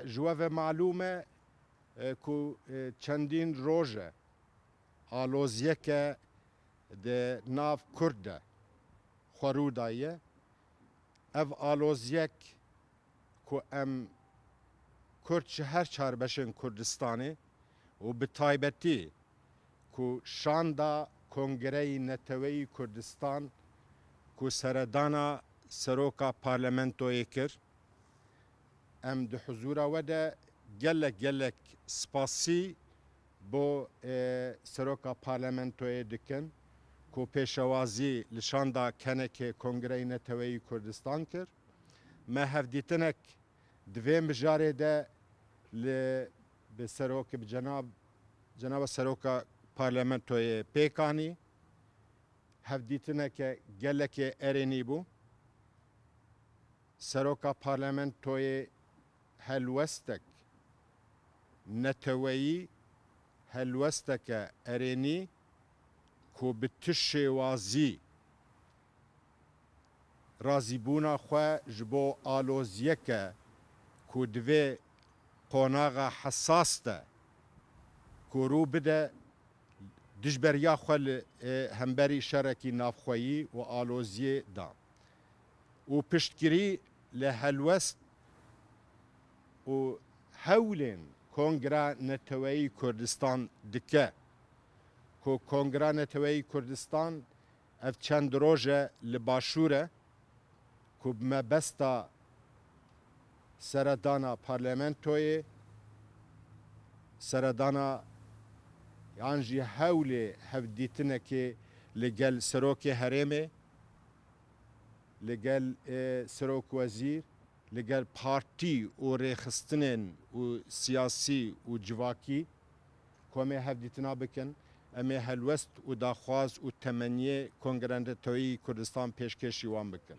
جوه معلومه کو چندین روژه آلوزیک ده ناف کرده خورو دایه اف آلوزیک کو ام کرد شهر چار بشن کردستانه و به تایبتی کو شاندا کنگره نتوی کردستان کو سردانا سروکا پارلمنتوی کر ام ده حضورا وده گلک سپاسی بو سروکا پارلمنتوی دکن کو پیشوازی لشاندا کنک کنگره نتوی کردستان کر ما هفدیتنک دویم بجاره ده به سروک جناب سروکا پارلمنتوی پیکانی هفدیتنک گلک ارینی بو سروکا پارلمنتوی هلوستک نتوی هلوستک ارینی کو بتشی وازی رازیبونا خو جبو آلوزیک کو دوی قوناغا حساس ده کو رو بده دجبریا خو همبری شرکی نافخویی و آلوزی دا و پشتگیری لهلوست و هولین کنگره نتوی کردستان دکه کو کنگره نتوی کردستان اف چند روژه لباشوره کو مبستا سردانا پارلمنتوی سردانا یعنی هولی هفدیتنه که لگل سروک هرمه لگل سروک وزیر لگل پارتی و ریخستنن و سیاسی و جواکی کومه هفدیتنا بکن امی هلوست و داخواز و تمنیه کنگرند توی کردستان پیشکشی وان بکن